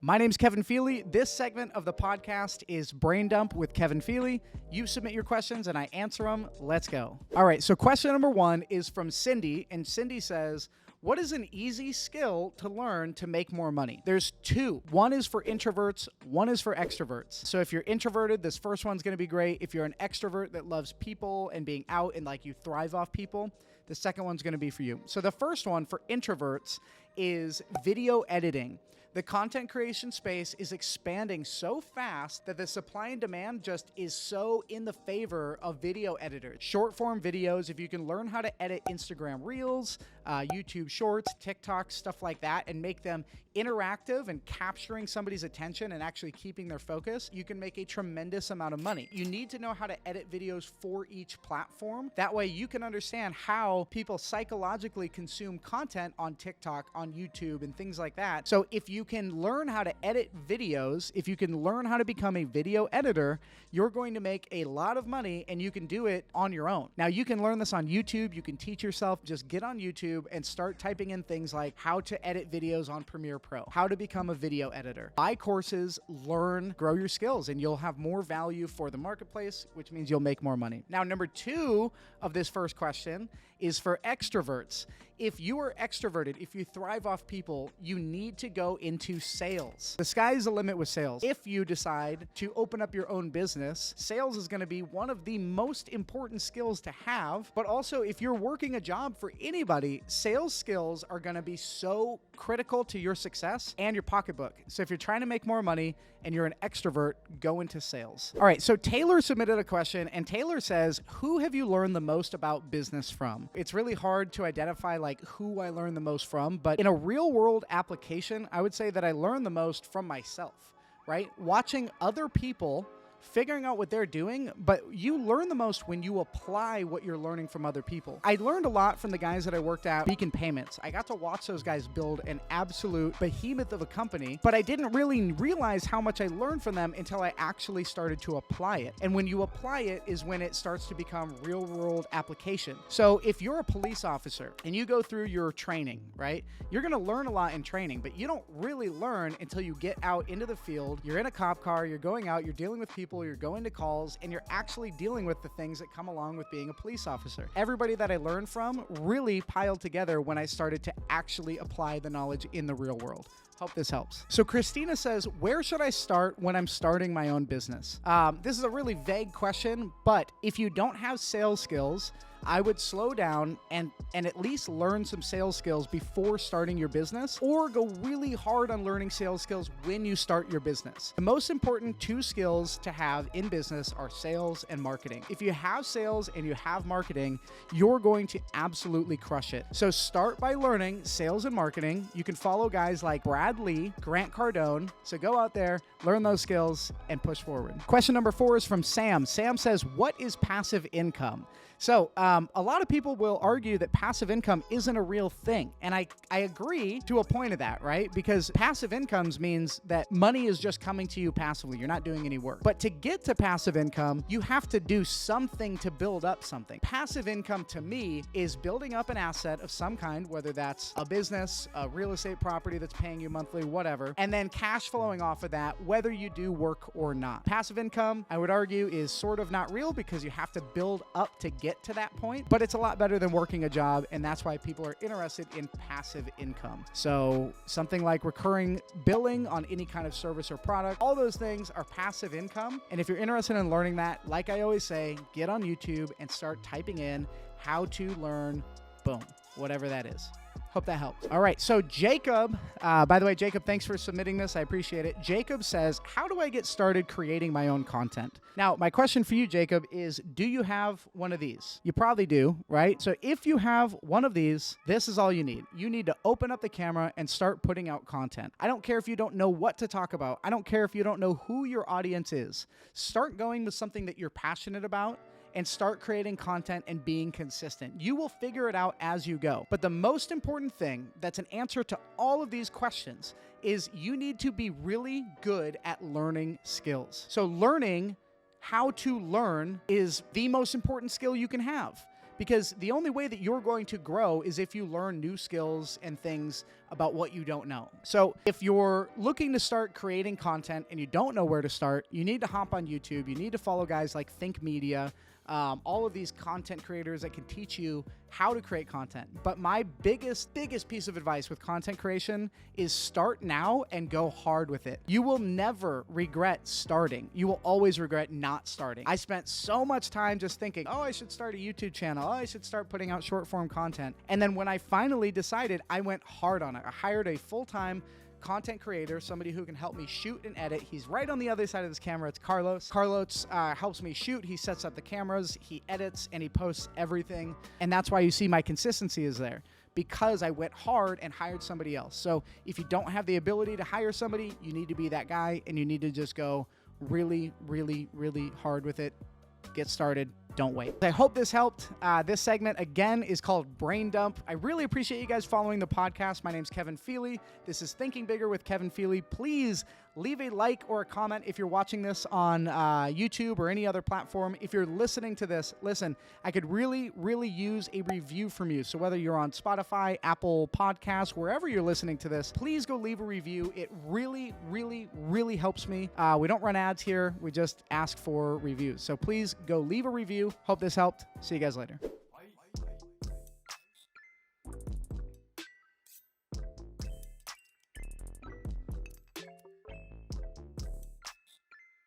My name's Kevin PHELEY. This segment of the podcast is Brain Dump with Kevin PHELEY. You submit your questions and I answer them. Let's go. All right, so question number one is from Cindy, and Cindy says, what is an easy skill to learn to make more money? There's two. One is for introverts, one is for extroverts. So if you're introverted, this first one's gonna be great. If you're an extrovert that loves people and being out and like you thrive off people, the second one's gonna be for you. So the first one for introverts is video editing. The content creation space is expanding so fast that the supply and demand just is so in the favor of video editors. Short form videos, if you can learn how to edit Instagram Reels, YouTube Shorts, TikTok, stuff like that, and make them interactive and capturing somebody's attention and actually keeping their focus, you can make a tremendous amount of money. You need to know how to edit videos for each platform. That way you can understand how people psychologically consume content on TikTok, on YouTube, and things like that. So if you can learn how to edit videos, if you can learn how to become a video editor, you're going to make a lot of money and you can do it on your own. Now you can learn this on YouTube, you can teach yourself, just get on YouTube and start typing in things like how to edit videos on Premiere Pro, how to become a video editor. Buy courses, learn, grow your skills, and you'll have more value for the marketplace, which means you'll make more money. Now, number two of this first question is for extroverts. If you are extroverted, if you thrive off people, you need to go into sales. The sky's the limit with sales. If you decide to open up your own business, sales is going to be one of the most important skills to have. But also, if you're working a job for anybody, sales skills are going to be so critical to your success and your pocketbook. So if you're trying to make more money and you're an extrovert, go into sales. All right, so Taylor submitted a question, and Taylor says, who have you learned the most about business from? It's really hard to identify like who I learned the most from, but in a real world application, I would say that I learned the most from myself, right? Watching other people, figuring out what they're doing, but you learn the most when you apply what you're learning from other people. I learned a lot from the guys that I worked at Beacon Payments. I got to watch those guys build an absolute behemoth of a company, but I didn't really realize how much I learned from them until I actually started to apply it. And when you apply it is when it starts to become real world application. So if you're a police officer and you go through your training, right, you're gonna learn a lot in training, but you don't really learn until you get out into the field, you're in a cop car, you're going out, you're dealing with people, you're going to calls, and you're actually dealing with the things that come along with being a police officer. Everybody that I learned from really piled together when I started to actually apply the knowledge in the real world. Hope this helps. So Christina says, where should I start when I'm starting my own business? This is a really vague question, but if you don't have sales skills, I would slow down and at least learn some sales skills before starting your business, or go really hard on learning sales skills when you start your business. The most important two skills to have in business are sales and marketing. If you have sales and you have marketing, you're going to absolutely crush it. So start by learning sales and marketing. You can follow guys like Brad Lee, Grant Cardone. So go out there, learn those skills, and push forward. Question number 4 is from Sam. Sam says, what is passive income? So a lot of people will argue that passive income isn't a real thing. And I agree to a point of that, right? Because passive incomes means that money is just coming to you passively. You're not doing any work. But to get to passive income, you have to do something to build up something. Passive income to me is building up an asset of some kind, whether that's a business, a real estate property that's paying you monthly, whatever, and then cash flowing off of that, whether you do work or not. Passive income, I would argue, is sort of not real because you have to build up to get to that point, but it's a lot better than working a job, and that's why people are interested in passive income. So something like recurring billing on any kind of service or product, all those things are passive income. And if you're interested in learning that, like I always say, get on YouTube and start typing in how to learn, boom, whatever that is. Hope that helps. All right, so Jacob, by the way, Jacob, thanks for submitting this. I appreciate it. Jacob says, how do I get started creating my own content? Now, my question for you, Jacob, is do you have one of these? You probably do, right? So if you have one of these, this is all you need. You need to open up the camera and start putting out content. I don't care if you don't know what to talk about. I don't care if you don't know who your audience is. Start going with something that you're passionate about and start creating content and being consistent. You will figure it out as you go. But the most important thing that's an answer to all of these questions is you need to be really good at learning skills. So learning how to learn is the most important skill you can have. because the only way that you're going to grow is if you learn new skills and things about what you don't know. So if you're looking to start creating content and you don't know where to start, you need to hop on YouTube. You need to follow guys like Think Media, all of these content creators that can teach you how to create content. But my biggest piece of advice with content creation is start now and go hard with it. You will never regret starting. You will always regret not starting. I spent so much time just thinking, oh, I should start a YouTube channel. Oh, I should start putting out short form content. And then when I finally decided, I went hard on it. I hired a full-time content creator, somebody who can help me shoot and edit. He's right on the other side of this camera. It's Carlos. Carlos helps me shoot. He sets up the cameras, he edits, and he posts everything. And that's why you see my consistency is there, because I went hard and hired somebody else. So if you don't have the ability to hire somebody, you need to be that guy, and you need to just go really, really, really hard with it. Get started. Don't wait. I hope this helped. This segment, again, is called Brain Dump. I really appreciate you guys following the podcast. My name's Kevin Feeley. This is Thinking Bigger with Kevin Feeley. Please leave a like or a comment if you're watching this on YouTube or any other platform. If you're listening to this, listen, I could really, really use a review from you. So whether you're on Spotify, Apple Podcasts, wherever you're listening to this, please go leave a review. It really, really, really helps me. We don't run ads here. We just ask for reviews. So please go leave a review. Hope this helped. See you guys later.